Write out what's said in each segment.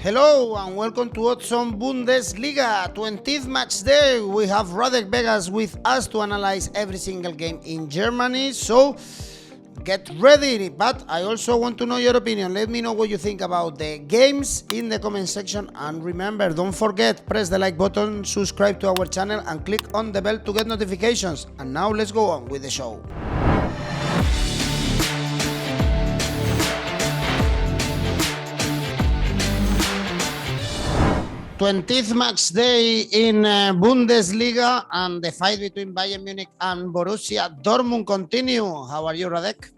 Hello and welcome to Odds Bundesliga 20th match day. We have Radek Vegas with us to analyze every single game in Germany. So get ready, but I also want to know your opinion. Let me know what you think about the games in the comment section, and remember, don't forget, press the like button, subscribe to our channel and click on the bell to get notifications. And now let's go on with the show. 20th match day in Bundesliga, and the fight between Bayern Munich and Borussia Dortmund continue. How are you, Radek?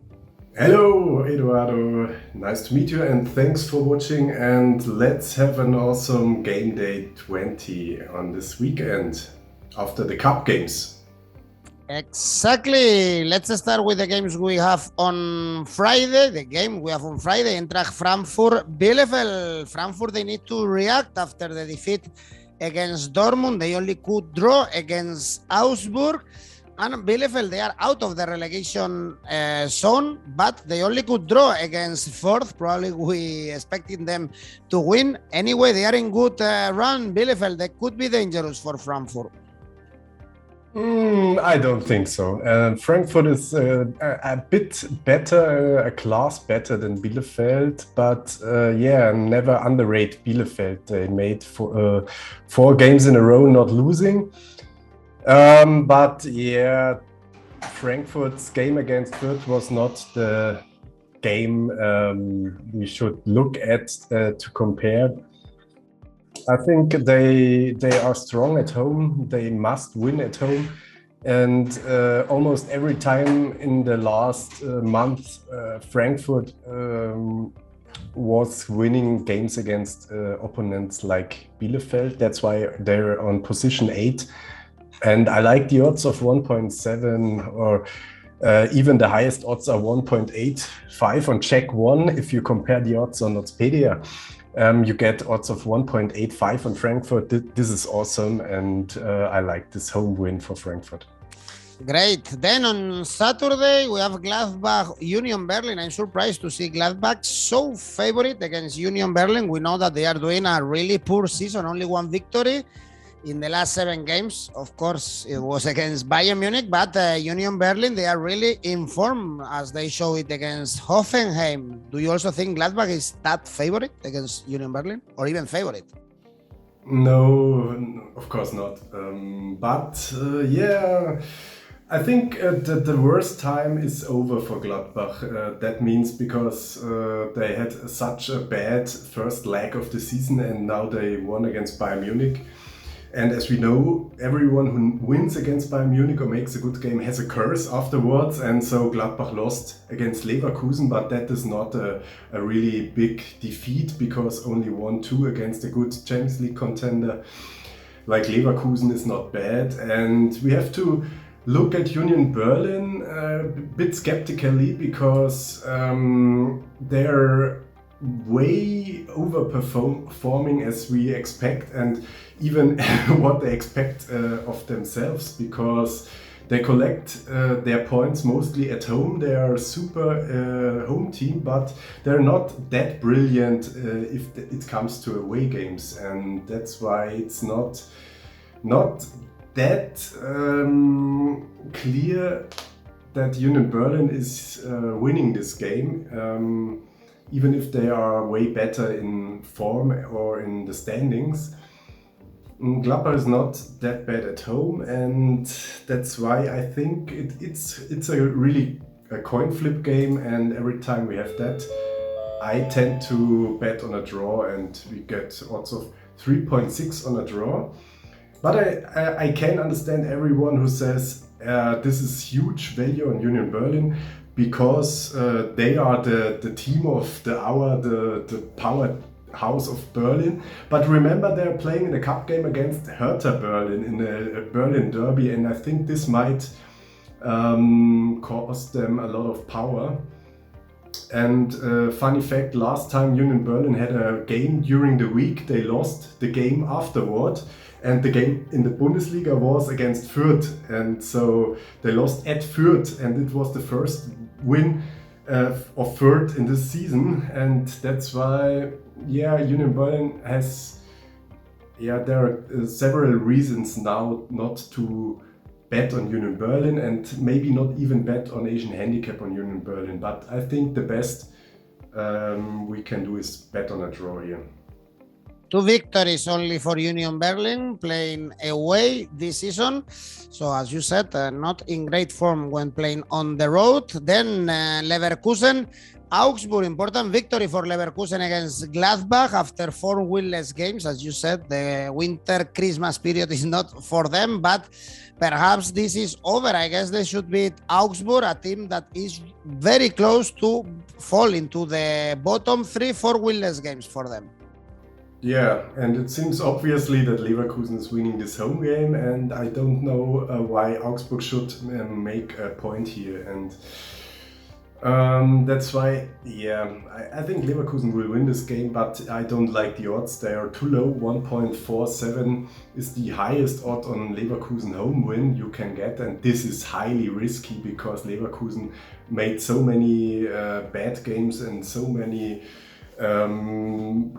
Hello, Eduardo. Nice to meet you and thanks for watching. And let's have an awesome game day 20 on this weekend after the cup games. Exactly. Let's start with the games we have on Friday. The game we have on Friday, Eintracht Frankfurt, Bielefeld. Frankfurt, they need to react after the defeat against Dortmund. They only could draw against Augsburg. And Bielefeld, they are out of the relegation zone, but they only could draw against Furth. Probably we expecting them to win. Anyway, they are in good run. Bielefeld, they could be dangerous for Frankfurt. I don't think so. Frankfurt is a bit better, a class better than Bielefeld, but never underrate Bielefeld. They made four games in a row not losing. Frankfurt's game against Furth was not the game we should look at to compare. I think they are strong at home. They must win at home, and almost every time in the last month, Frankfurt was winning games against opponents like Bielefeld. That's why they're on position 8, and I like the odds of 1.7 or even the highest odds are 1.85 on check one. If you compare the odds on Oddspedia, you get odds of 1.85 on Frankfurt. This is awesome, and I like this home win for Frankfurt. Great. Then on Saturday, we have Gladbach, Union Berlin. I'm surprised to see Gladbach so favorite against Union Berlin. We know that they are doing a really poor season, only one victory in the last 7 games. Of course, it was against Bayern Munich, but Union Berlin, they are really in form as they show it against Hoffenheim. Do you also think Gladbach is that favorite against Union Berlin, or even favorite? No, of course not. I think that the worst time is over for Gladbach. That means because they had such a bad first leg of the season, and now they won against Bayern Munich. And as we know, everyone who wins against Bayern Munich or makes a good game has a curse afterwards. And so Gladbach lost against Leverkusen, but that is not a really big defeat, because only 1-2 against a good Champions League contender like Leverkusen is not bad. And we have to look at Union Berlin a bit skeptically, because they're way overperforming as we expect, and even what they expect of themselves, because they collect their points mostly at home. They are a super home team, but they're not that brilliant if it comes to away games, and that's why it's not that clear that Union Berlin is winning this game. Even if they are way better in form or in the standings. Gladbach is not that bad at home, and that's why I think it's a really a coin flip game, and every time we have that, I tend to bet on a draw, and we get odds of 3.6 on a draw. But I can understand everyone who says this is huge value on Union Berlin, because they are the team of the hour, the powerhouse of Berlin. But remember, they're playing in a cup game against Hertha Berlin in a Berlin derby, and I think this might cost them a lot of power. And funny fact, last time Union Berlin had a game during the week, they lost the game afterward. And the game in the Bundesliga was against Furth, and so they lost at Furth, and it was the first win of Furth in this season, and that's why, Union Berlin has, there are several reasons now not to bet on Union Berlin, and maybe not even bet on Asian handicap on Union Berlin. But I think the best we can do is bet on a draw here. 2 victories only for Union Berlin playing away this season. So as you said, not in great form when playing on the road. Then Leverkusen, Augsburg, important victory for Leverkusen against Gladbach after 4 winless games. As you said, the winter Christmas period is not for them, but perhaps this is over. I guess they should beat Augsburg, a team that is very close to fall into the bottom 3-4 winless games for them. Yeah, and it seems obviously that Leverkusen is winning this home game, and I don't know why Augsburg should make a point here. And that's why, I think Leverkusen will win this game, but I don't like the odds. They are too low. 1.47 is the highest odd on Leverkusen home win you can get, and this is highly risky because Leverkusen made so many bad games and so many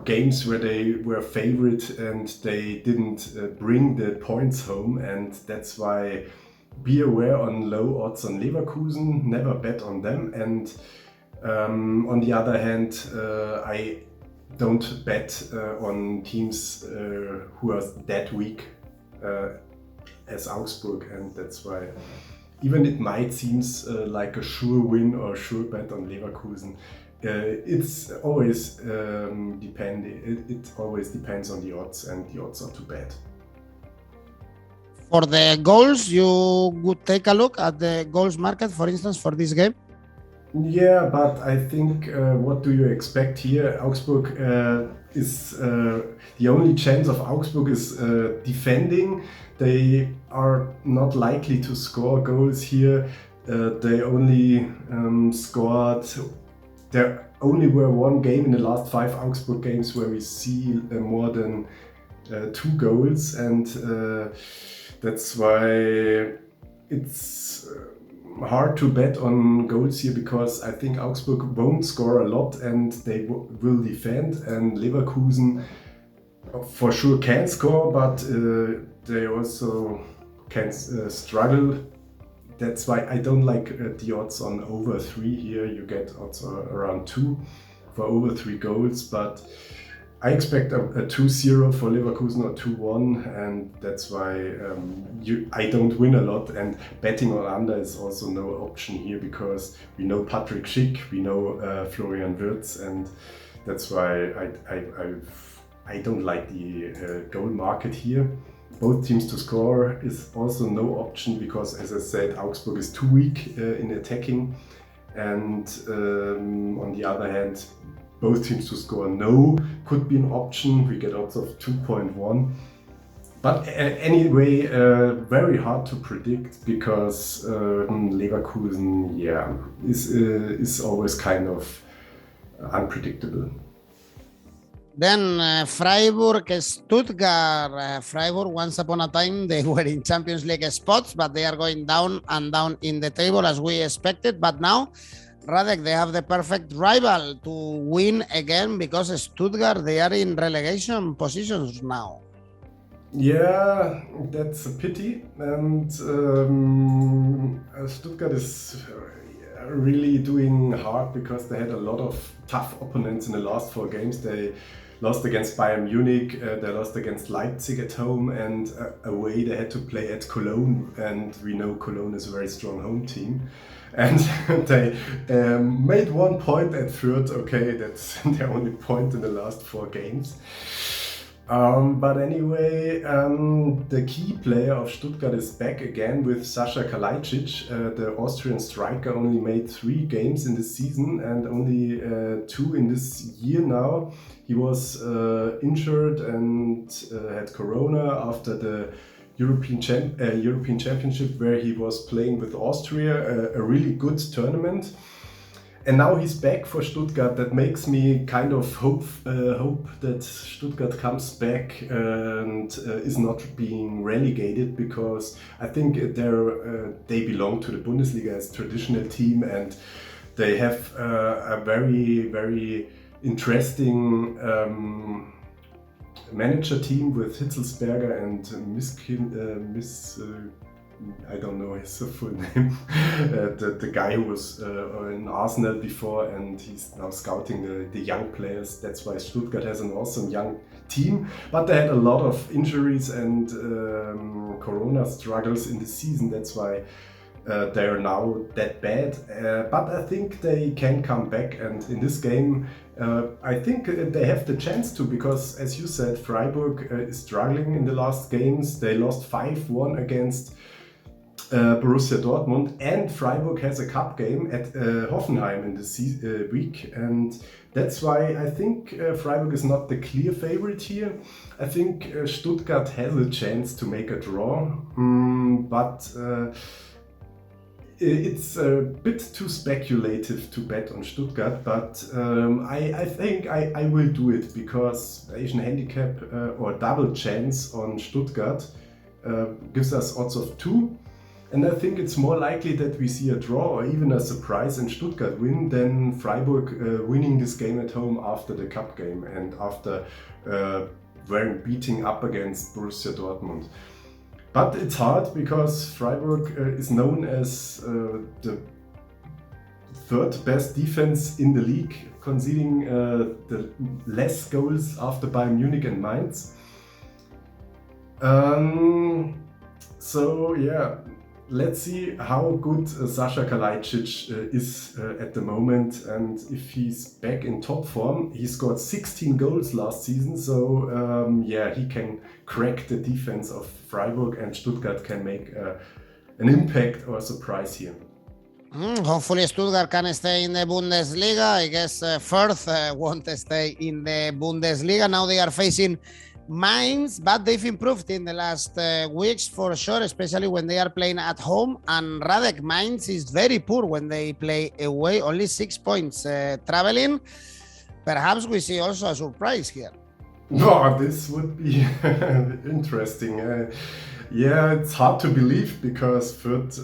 games where they were favorite and they didn't bring the points home, and that's why be aware on low odds on Leverkusen, never bet on them. And on the other hand, I don't bet on teams who are that weak as Augsburg, and that's why even it might seems like a sure win or sure bet on Leverkusen. It's always it always depends on the odds, and the odds are too bad. For the goals, you would take a look at the goals market, for instance, for this game? Yeah, but I think what do you expect here? Augsburg is the only chance of Augsburg is defending. They are not likely to score goals here. They only scored. There only were 1 game in the last 5 Augsburg games where we see more than 2 goals, and that's why it's hard to bet on goals here, because I think Augsburg won't score a lot and they will defend, and Leverkusen for sure can score, but they also can struggle. That's why I don't like the odds on over 3 here. You get odds around 2 for over 3 goals, but I expect a 2-0 for Leverkusen or 2-1, and that's why I don't win a lot. And betting on under is also no option here, because we know Patrick Schick, we know Florian Wirtz, and that's why I don't like the goal market here. Both teams to score is also no option, because, as I said, Augsburg is too weak in attacking, and on the other hand, both teams to score no could be an option. We get odds of 2.1. But anyway, very hard to predict, because Leverkusen, is always kind of unpredictable. Then Freiburg, Stuttgart. Freiburg, once upon a time, they were in Champions League spots, but they are going down and down in the table as we expected. But now, Radek, they have the perfect rival to win again, because Stuttgart, they are in relegation positions now. Yeah, that's a pity. And Stuttgart is really doing hard, because they had a lot of tough opponents in the last 4 games. They lost against Bayern Munich, they lost against Leipzig at home, and away they had to play at Cologne, and we know Cologne is a very strong home team. And they made 1 point at Furth. Okay, that's their only point in the last 4 games. But anyway, the key player of Stuttgart is back again with Sascha Kalajdzic. The Austrian striker only made 3 games in the season, and only 2 in this year now. He was injured and had corona after the European Championship, where he was playing with Austria, a really good tournament. And now he's back for Stuttgart. That makes me kind of hope that Stuttgart comes back and is not being relegated, because I think they belong to the Bundesliga as a traditional team, and They have a very, very interesting manager team with 𝐜𝐿𝐧𝐧𝐷𝗡𝗏 and I don't know his full name, the guy who was in Arsenal before, and he's now scouting the young players. That's why Stuttgart has an awesome young team, but they had a lot of injuries and corona struggles in the season. That's why they are now that bad, but I think they can come back, and in this game I think they have the chance to, because as you said, Freiburg is struggling in the last games. They lost 5-1 against Borussia Dortmund, and Freiburg has a cup game at Hoffenheim in this week, and that's why I think Freiburg is not the clear favorite here. I think Stuttgart has a chance to make a draw, but it's a bit too speculative to bet on Stuttgart, but I think I will do it, because Asian handicap or double chance on Stuttgart gives us odds of 2. And I think it's more likely that we see a draw or even a surprise and Stuttgart win than Freiburg winning this game at home after the cup game and after beating up against Borussia Dortmund. But it's hard, because Freiburg is known as the third best defense in the league, conceding the less goals after Bayern Munich and Mainz. So yeah, let's see how good 𝐜𝐭𝐿𝐧𝐧𝐞𝐜𝐭𝐿 is at the moment, and if he's back in top form. He scored 16 goals last season, so yeah, he can crack the defense of Freiburg, and Stuttgart can make an impact or a surprise here. Hopefully Stuttgart can stay in the Bundesliga. I guess Furth won't stay in the Bundesliga. Now they are facing Mainz, but they've improved in the last weeks for sure, especially when they are playing at home. And Radek, Mainz is very poor when they play away, only 6 points traveling. Perhaps we see also a surprise here. Oh, this would be interesting. Yeah, it's hard to believe, because Furth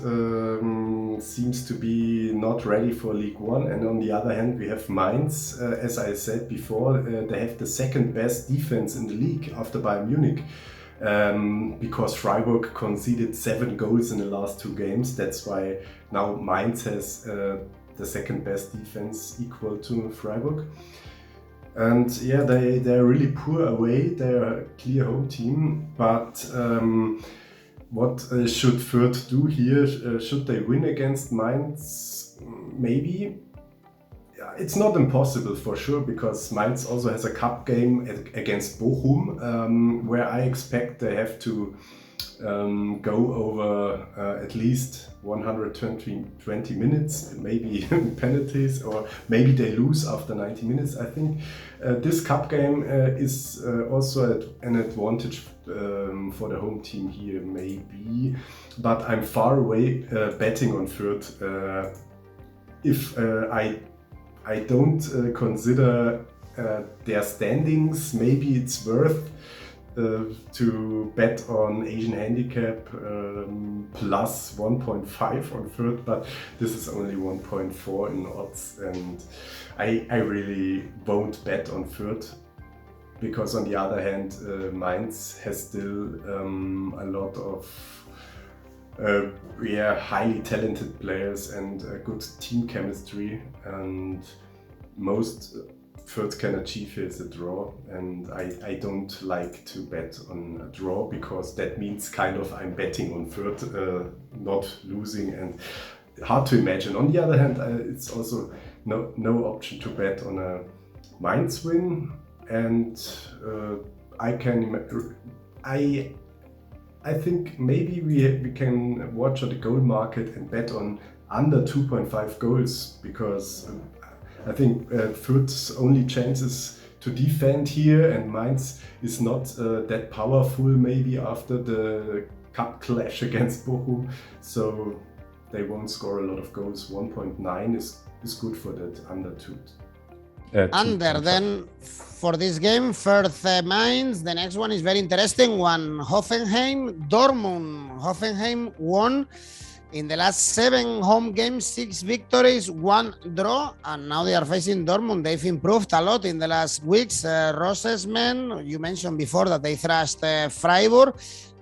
seems to be not ready for League One, and on the other hand we have Mainz, as I said before, they have the second best defense in the league after Bayern Munich, because Freiburg conceded 7 goals in the last 2 games. That's why now Mainz has the second best defense, equal to Freiburg. And yeah, they're really poor away. They're a clear home team, but what should Furth do here? Should they win against Mainz? Maybe. It's not impossible for sure, because Mainz also has a cup game against Bochum, where I expect they have to go over at least 120 minutes, maybe penalties, or maybe they lose after 90 minutes. I think this cup game is also an advantage for the home team here, maybe, but I'm far away betting on Furth. If I don't consider their standings, maybe it's worth to bet on Asian handicap plus 1.5 on Furth, but this is only 1.4 in odds, and I really won't bet on Furth, because on the other hand Mainz has still a lot of highly talented players and good team chemistry, and most Furth can achieve is a draw, and I don't like to bet on a draw, because that means kind of I'm betting on Furth not losing, and hard to imagine. On the other hand, it's also no option to bet on a Mainz win, and I think maybe we can watch on the goal market and bet on under 2.5 goals, because I think Furth's only chance is to defend here, and Mainz is not that powerful maybe after the cup clash against Bochum, so they won't score a lot of goals. 1.9 is good for that under 2. Under then for this game, Furth Mainz. The next one is very interesting one. Hoffenheim, Dortmund. Hoffenheim won In the last 7 home games, 6 victories, 1 draw, and now they are facing Dortmund. They've improved a lot in the last weeks. Rossesman, you mentioned before that they thrashed Freiburg,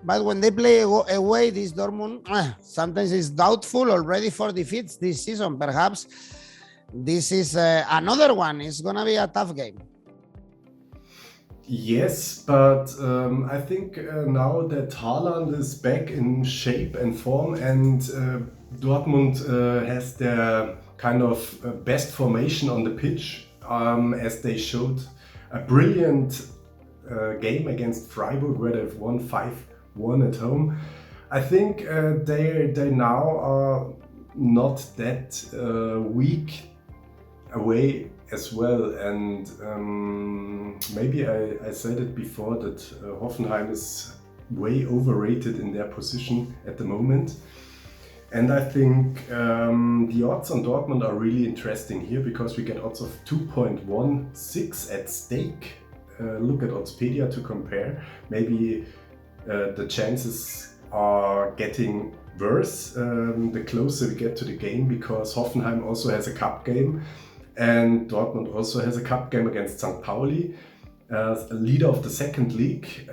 but when they play away, this Dortmund sometimes is doubtful already for defeats this season. Perhaps this is another one. It's going to be a tough game. Yes, but I think now that Haaland is back in shape and form, and Dortmund has their kind of best formation on the pitch, as they showed a brilliant game against Freiburg where they've won 5-1 at home. I think they now are not that weak away as well, and maybe I said it before that Hoffenheim is way overrated in their position at the moment, and I think the odds on Dortmund are really interesting here because we get odds of 2.16 at stake. Look at Oddspedia to compare. Maybe the chances are getting worse the closer we get to the game, because Hoffenheim also has a cup game and Dortmund also has a cup game against St. Pauli, leader of the second league.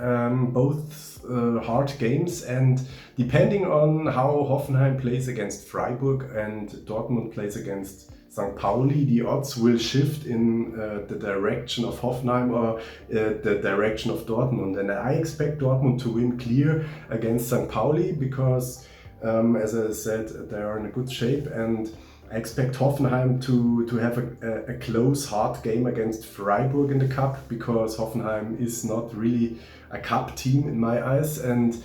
Both hard games, and depending on how Hoffenheim plays against Freiburg and Dortmund plays against St. Pauli, the odds will shift in the direction of Hoffenheim or the direction of Dortmund. And I expect Dortmund to win clear against St. Pauli because, as I said, they are in a good shape, and I expect Hoffenheim to have a close, hard game against Freiburg in the cup, because Hoffenheim is not really a cup team in my eyes, and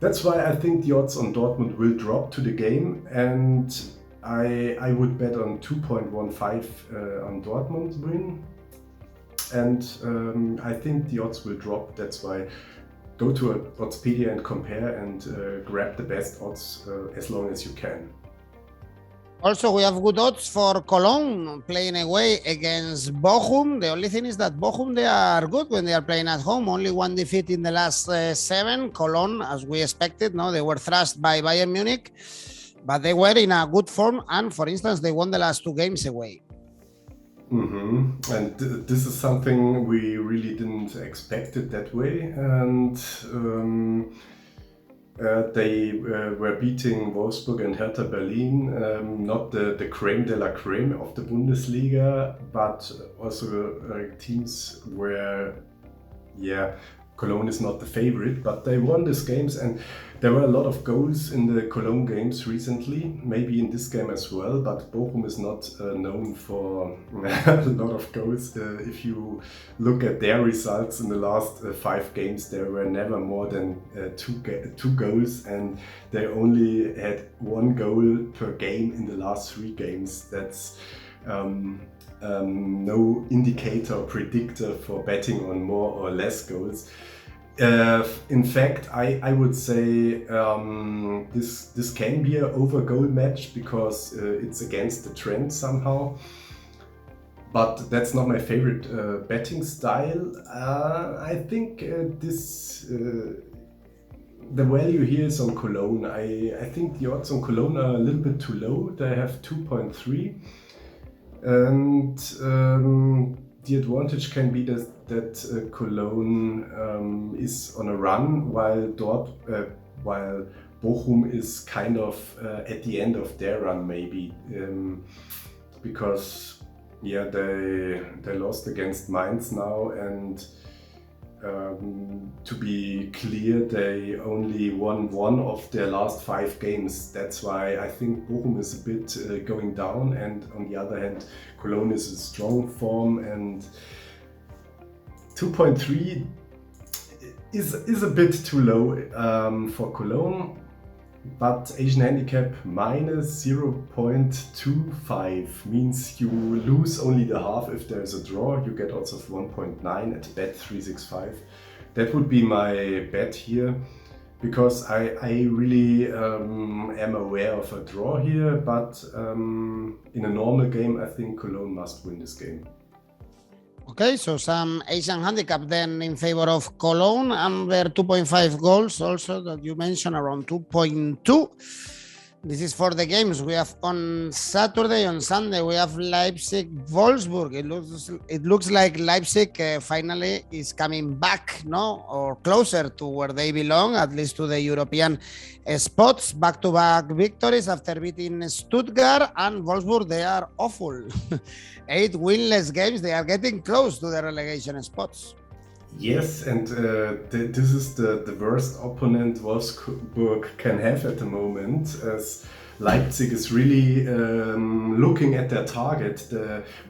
that's why I think the odds on Dortmund will drop to the game, and I would bet on 2.15 on Dortmund win, and I think the odds will drop. That's why go to Oddspedia and compare and grab the best odds as long as you can. Also, we have good odds for Cologne playing away against Bochum. The only thing is that Bochum, they are good when they are playing at home. Only 1 defeat in the last 7. Cologne, as we expected, no, they were thrashed by Bayern Munich, but they were in a good form. And for instance, they won the last 2 games away. Mm-hmm. And this is something we really didn't expect it that way. And they were beating Wolfsburg and Hertha Berlin, not the creme de la creme of the Bundesliga, but also teams where, Cologne is not the favorite, but they won these games, and there were a lot of goals in the Cologne games recently, maybe in this game as well, but Bochum is not known for a lot of goals. If you look at their results in the last 5 games, there were never more than 2 goals, and they only had 1 goal per game in the last 3 games. That's no indicator or predictor for betting on more or less goals. In fact, I would say this can be an over goal match because it's against the trend somehow. But that's not my favorite betting style. I think the value here is on Cologne. I think the odds on Cologne are a little bit too low. They have 2.3. And the advantage can be that Cologne is on a run, while Bochum is kind of at the end of their run, maybe, because they lost against Mainz now, and to be clear, they only won 1 of their last 5 games. That's why I think Bochum is a bit going down, and on the other hand, Cologne is in strong form, and 2.3 is a bit too low for Cologne. But Asian handicap minus 0.25 means you lose only the half if there's a draw. You get odds of 1.9 at bet365. That would be my bet here, because I really am aware of a draw here, but in a normal game I think Cologne must win this game. Okay, so some Asian handicap then in favor of Cologne, under 2.5 goals also that you mentioned, around 2.2. This is for the games we have on Saturday. On Sunday we have Leipzig, Wolfsburg. It looks like Leipzig finally is coming back, no, or closer to where they belong, at least to the European spots. Back-to-back victories after beating Stuttgart, and Wolfsburg, they are awful. 8 winless games. They are getting close to the relegation spots. Yes, and this is the worst opponent Wolfsburg can have at the moment, as Leipzig is really looking at their target.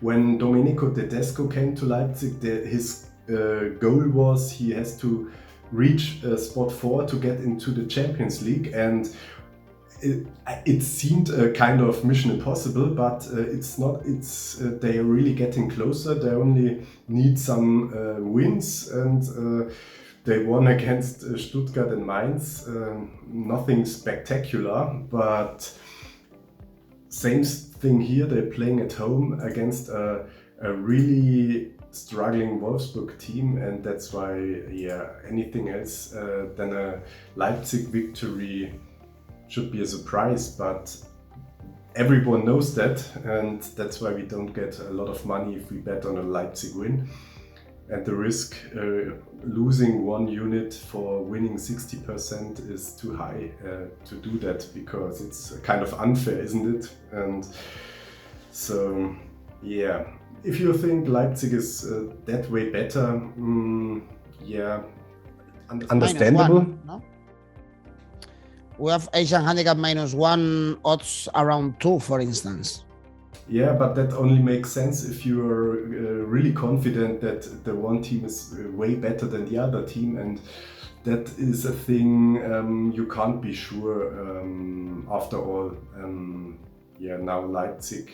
When Domenico Tedesco came to Leipzig, his goal was he has to reach spot 4 to get into the Champions League, and it seemed a kind of mission impossible, but it's not. They are really getting closer. They only need some wins, and they won against Stuttgart and Mainz. Nothing spectacular, but same thing here. They're playing at home against a really struggling Wolfsburg team, and that's why, anything else than a Leipzig victory should be a surprise, but everyone knows that, and that's why we don't get a lot of money if we bet on a Leipzig win. And the risk losing 1 unit for winning 60% is too high to do that, because it's kind of unfair, isn't it? And so, if you think Leipzig is that way better, understandable. -1, no? We have Asian handicap -1 odds around 2, for instance. Yeah, but that only makes sense if you are really confident that the one team is way better than the other team, and that is a thing you can't be sure after all. Now Leipzig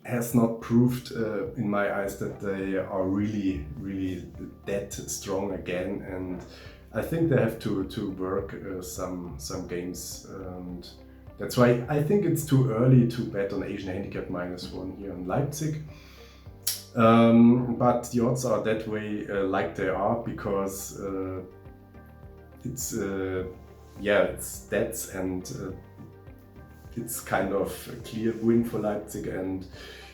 has not proved in my eyes that they are really, really that strong again, and I think they have to work some games, and that's why I think it's too early to bet on Asian handicap -1 here on Leipzig. But the odds are that way like they are, because it's stats, and it's kind of a clear win for Leipzig and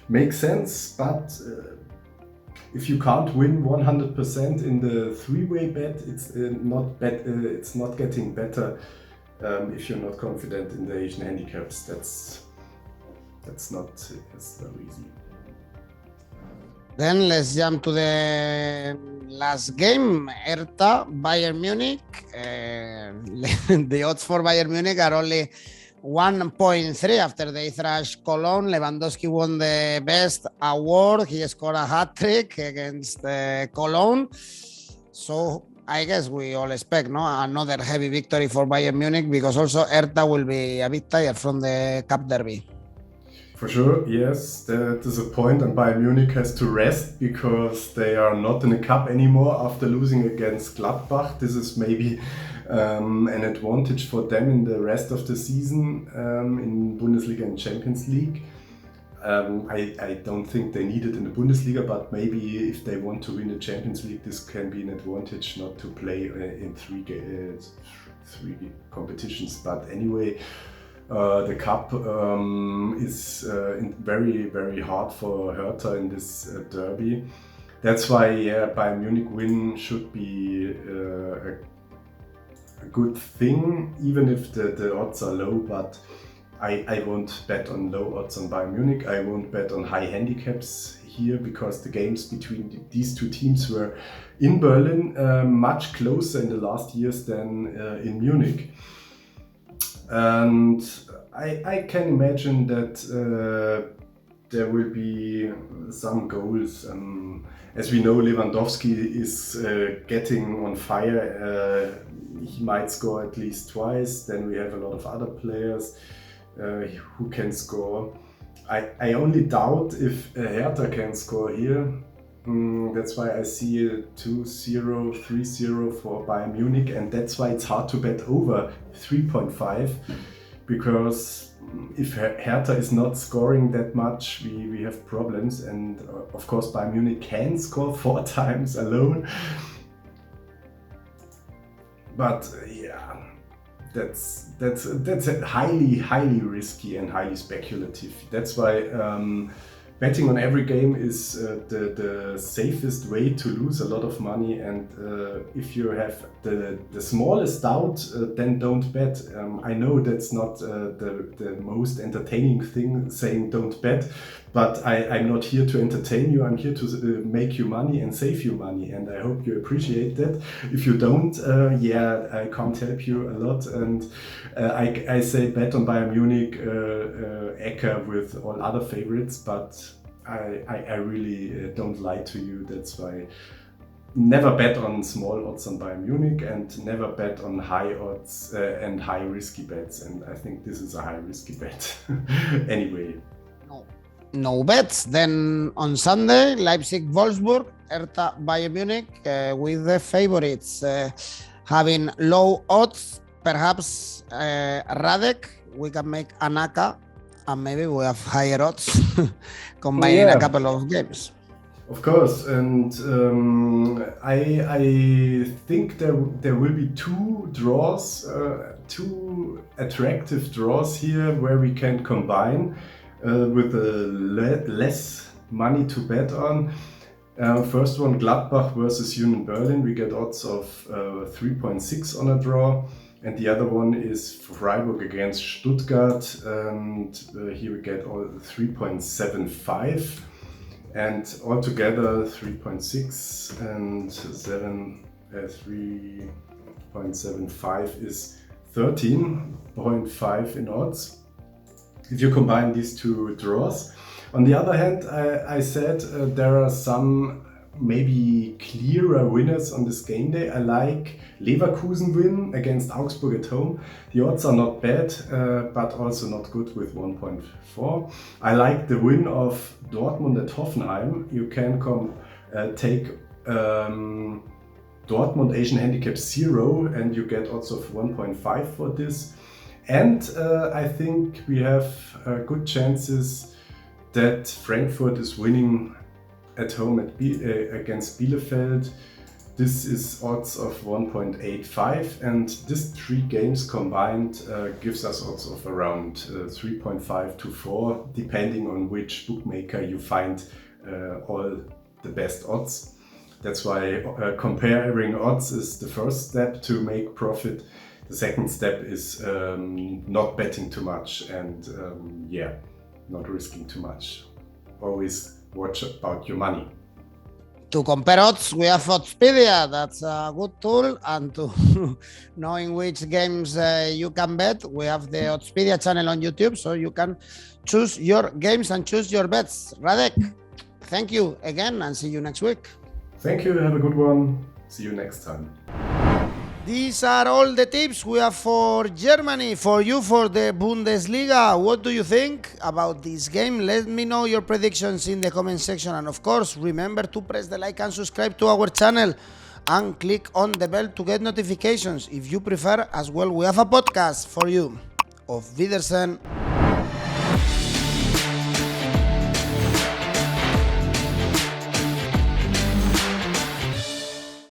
makes sense. But if you can't win 100% in the 3-way bet, it's not getting better if you're not confident in the Asian handicaps. That's not easy. Then let's jump to the last game, Hertha, Bayern Munich. The odds for Bayern Munich are only 1.3 after they thrashed Cologne. Lewandowski won the best award. He scored a hat-trick against Cologne. So I guess we all expect another heavy victory for Bayern Munich, because also Hertha will be a bit tired from the Cup Derby. For sure, yes, that is a point, and Bayern Munich has to rest because they are not in the cup anymore after losing against Gladbach. This is maybe an advantage for them in the rest of the season in Bundesliga and Champions League. I don't think they need it in the Bundesliga, but maybe if they want to win the Champions League, this can be an advantage not to play in three competitions. But anyway, the cup is very, very hard for Hertha in this derby. That's why Bayern Munich win should be a good thing, even if the odds are low. But I won't bet on low odds on Bayern Munich. I won't bet on high handicaps here, because the games between these two teams were in Berlin much closer in the last years than in Munich. And I can imagine that there will be some goals. As we know, Lewandowski is getting on fire. He might score at least twice. Then we have a lot of other players who can score. I only doubt if Hertha can score here. That's why I see a 2-0, 3-0 for Bayern Munich, and that's why it's hard to bet over 3.5, because if Hertha is not scoring that much, we have problems. And of course Bayern Munich can score 4 times alone. But that's highly risky and highly speculative. That's why betting on every game is the safest way to lose a lot of money. And if you have the smallest doubt, then don't bet. I know that's not the most entertaining thing, saying don't bet, but I'm not here to entertain you. I'm here to make you money and save you money, and I hope you appreciate that. If you don't, I can't help you a lot. And I say bet on Bayern Munich, 𝐬𝐭𝐿 with all other favorites, but I really don't lie to you. That's why never bet on small odds on Bayern Munich, and never bet on high odds and high risky bets. And I think this is a high risky bet. Anyway. No bets. Then on Sunday, Leipzig, Wolfsburg, Hertha, Bayern Munich, with the favorites having low odds. Perhaps Radek, we can make an 𝐿𝐿𝐴𝐶A, and maybe we have higher odds combining a couple of games. Of course, and I think there will be two draws, two attractive draws here where we can combine with less money to bet on. First one, Gladbach versus Union Berlin. We get odds of 3.6 on a draw. And the other one is Freiburg against Stuttgart, and here we get all 3.75, and altogether 3.6 and 3.75 is 13.5 in odds, if you combine these two draws. On the other hand, I said there are some maybe clearer winners on this game day. I like Leverkusen win against Augsburg at home. The odds are not bad, but also not good with 1.4. I like the win of Dortmund at Hoffenheim. You can take Dortmund Asian handicap 0, and you get odds of 1.5 for this. And I think we have good chances that Frankfurt is winning at home against Bielefeld. This is odds of 1.85, and these three games combined gives us odds of around 3.5 to 4, depending on which bookmaker you find all the best odds. That's why comparing odds is the first step to make profit. The second step is not betting too much and not risking too much. Always watch about your money. To compare odds, we have Oddspedia. That's a good tool. And to knowing which games you can bet, we have the Oddspedia channel on YouTube, so you can choose your games and choose your bets. Radek, thank you again, and see you next week. Thank you. Have a good one. See you next time. These are all the tips we have for Germany, for you, for the Bundesliga. What do you think about this game? Let me know your predictions in the comment section. And of course, remember to press the like and subscribe to our channel and click on the bell to get notifications. If you prefer as well, we have a podcast for you. Auf Wiedersehen.